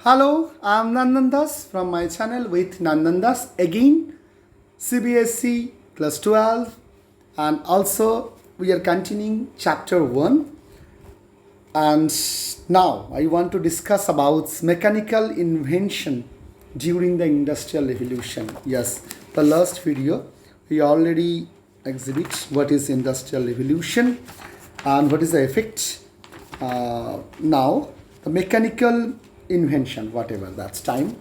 Hello, I'm Nandandas from my channel with Nandandas again, CBSC class 12, and also we are continuing chapter 1. And now I want to discuss about mechanical invention during the industrial revolution. Yes, the last video we already exhibit what is industrial revolution and what is the effect. Now the mechanical invention, whatever that's time,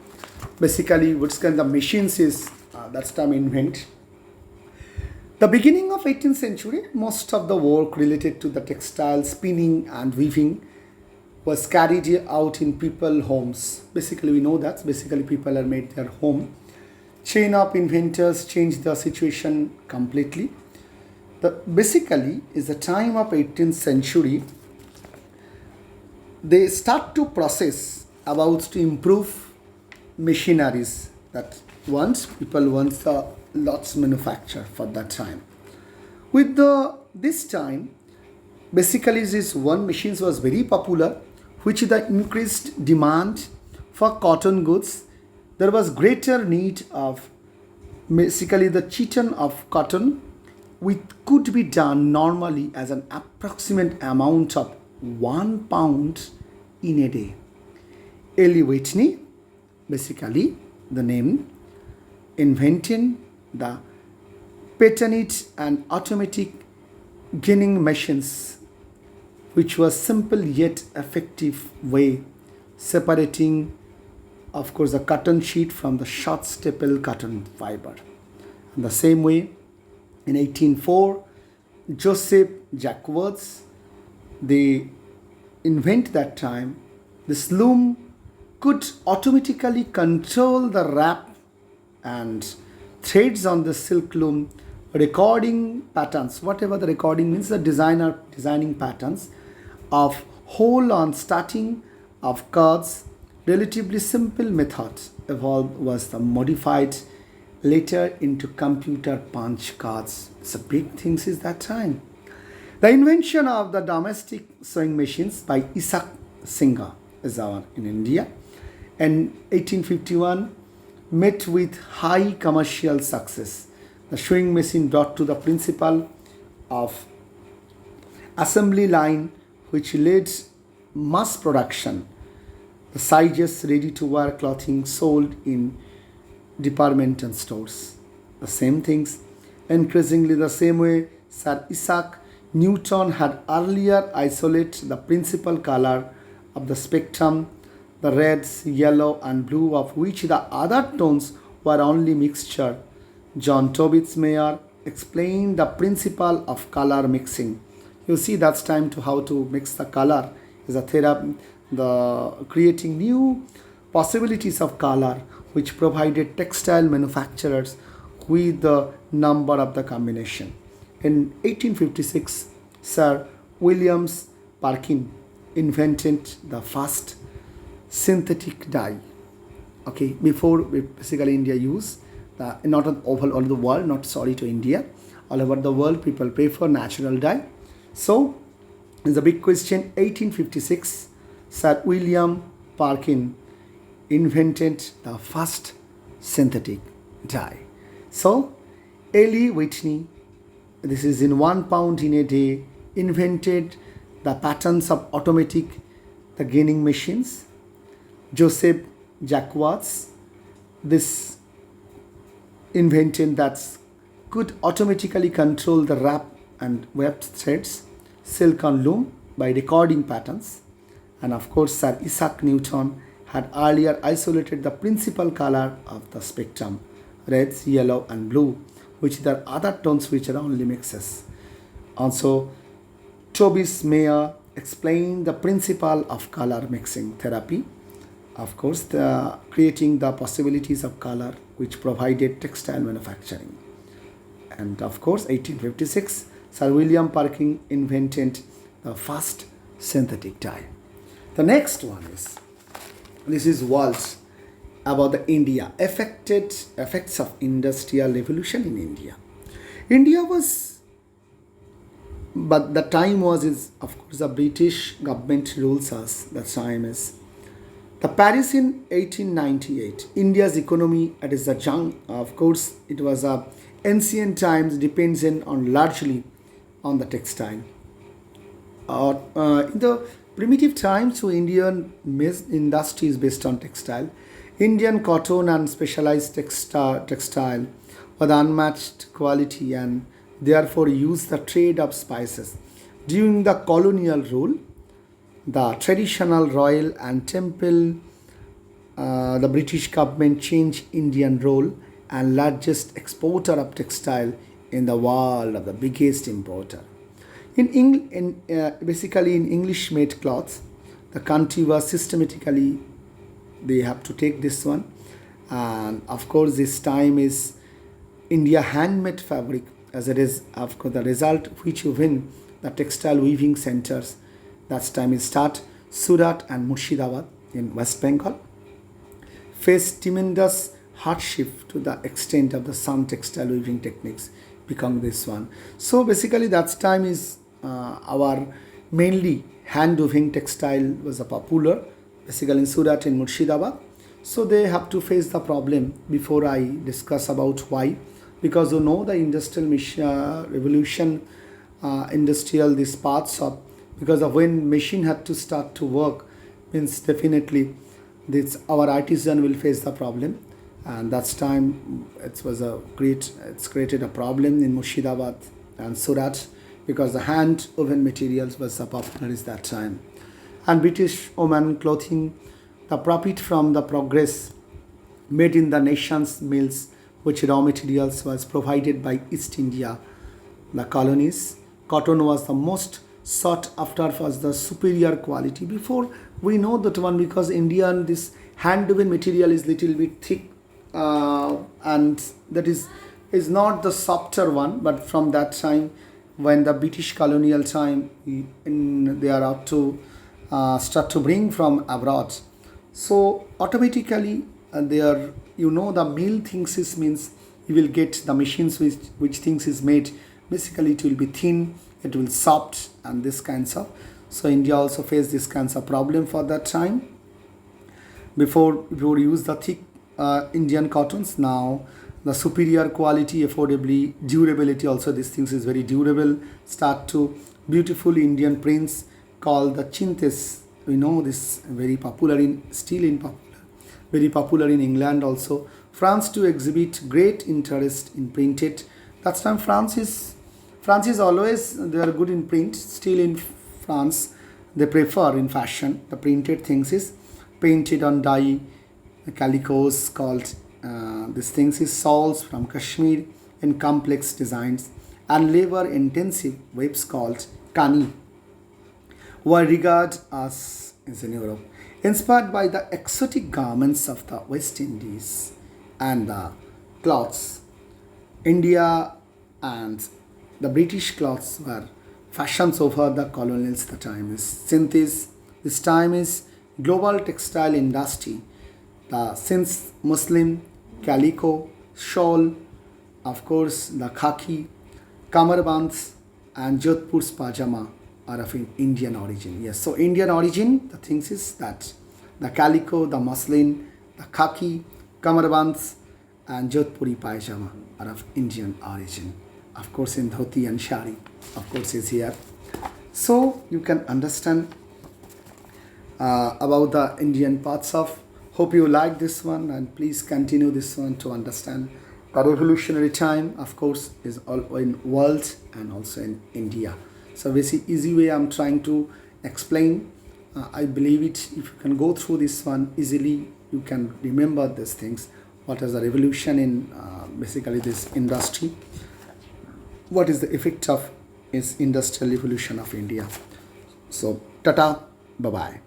basically what's kind of machines is that's time invent. The beginning of 18th century, most of the work related to the textile, spinning and weaving was carried out in people homes. Basically, we know that basically people are made their home. Chain of inventors changed the situation completely. The basically is the time of 18th century. They start to process about to improve machineries that once people wants the lots manufacture for that time. With the this time, basically this one machines was very popular, which the increased demand for cotton goods. There was greater need of basically the chiton of cotton, which could be done normally as an approximate amount of 1 pound in a day. Eli Whitney, basically the name, invented the patented and automatic ginning machines, which was simple yet effective way separating, of course, the cotton sheet from the short staple cotton fiber. In the same way, in 1804, Joseph Jacquards, they invent that time this loom could automatically control the wrap and threads on the silk loom, recording patterns, whatever the recording means, the designer designing patterns of hole on starting of cards. Relatively simple method evolved was the modified later into computer punch cards. It's a big thing is that time. The invention of the domestic sewing machines by Isaac Singer is our in India, and 1851 met with high commercial success. The sewing machine brought to the principle of assembly line, which led mass production. The sizes ready to wear clothing sold in departmental stores. The same things, increasingly the same way, Sir Isaac Newton had earlier isolated the principal color of the spectrum, the reds, yellow and blue, of which the other tones were only mixture. John Tobitz Mayer explained the principle of color mixing. You see, that's time to how to mix the color is a therapy, the creating new possibilities of color, which provided textile manufacturers with the number of the combination. In 1856, Sir Williams Parkin invented the first synthetic dye. Okay, before basically India use the not all over the world, not sorry to India, all over the world people prefer natural dye. So it's a big question. 1856, Sir William Parkin invented the first synthetic dye. So Eli Whitney, this is in 1 pound in a day, invented the patterns of automatic the ginning machines. Joseph Jacquards, this invention that could automatically control the wrap and webbed threads, silk on loom by recording patterns. And of course, Sir Isaac Newton had earlier isolated the principal color of the spectrum, reds, yellow and blue, which there are other tones which are only mixes. Also, Tobitz Mayer explained the principle of color mixing therapy. Of course, the creating the possibilities of color which provided textile manufacturing. And of course, 1856, Sir William Parkin invented the first synthetic dye. The next one is, this is words about the India effects of industrial revolution in India. India was, but the time was is of course the British government rules us. The time is The Paris in 1898, India's economy, it is a young, of course, it was a ancient times dependent on largely on the textile. In the primitive times, so Indian industry is based on textile. Indian cotton and specialized textile with unmatched quality and therefore use the trade of spices. During the colonial rule, the traditional royal and temple, the British government changed Indian role and largest exporter of textile in the world of the biggest importer. Basically in English made cloths, the country was systematically they have to take this one, and of course this time is India handmade fabric as it is of course the result which you win the textile weaving centers. That's time is start Surat and Murshidabad in West Bengal faced tremendous hardship to the extent of the some textile weaving techniques become this one. So basically that time is our mainly hand weaving textile was a popular basically in Surat and Murshidabad. So they have to face the problem before I discuss about why, because you know the industrial revolution, industrial these parts of because of when machine had to start to work means definitely this our artisan will face the problem, and that's time it was a great it's created a problem in Murshidabad and Surat because the hand woven materials was so popular at that time, and British women clothing the profit from the progress made in the nation's mills which raw materials was provided by East India the colonies. Cotton was the most sought after was the superior quality. Before we know that one because Indian this hand woven material is little bit thick, and that is not the softer one, but from that time when the British colonial time they are up to start to bring from abroad, so automatically they are you know the mill things is means you will get the machines which things is made basically it will be thin, it will soft and this kinds of. So India also faced this kinds of problem for that time before use the thick Indian cottons. Now the superior quality, affordably, durability also these things is very durable. Start to beautiful Indian prints called the chintes. We know this very popular in still in popular, very popular in England also. France to exhibit great interest in printed. That's time France is always they are good in print. Still in France they prefer in fashion the printed things is painted on dye calicos called these things is shawls from Kashmir in complex designs and labor intensive webs called kani were regarded as in Europe inspired by the exotic garments of the West Indies and the cloths. India and the British cloths were fashions over the colonials. The time is since this time is global textile industry. The since Muslim, calico, shawl, of course the khaki, kamarbands and Jodhpur's pajama are of Indian origin. Yes, so Indian origin, the things is that the calico, the muslin, the khaki, kamarbands and Jodhpuri pajama are of Indian origin. Of course in dhoti and shari, of course is here. So you can understand about the Indian parts of. Hope you like this one and please continue this one to understand the revolutionary time of course is all in world and also in India. So very easy way I'm trying to explain. I believe it if you can go through this one easily you can remember these things. What is the revolution in basically this industry? What is the effect of is industrial revolution of India? So tata, bye bye.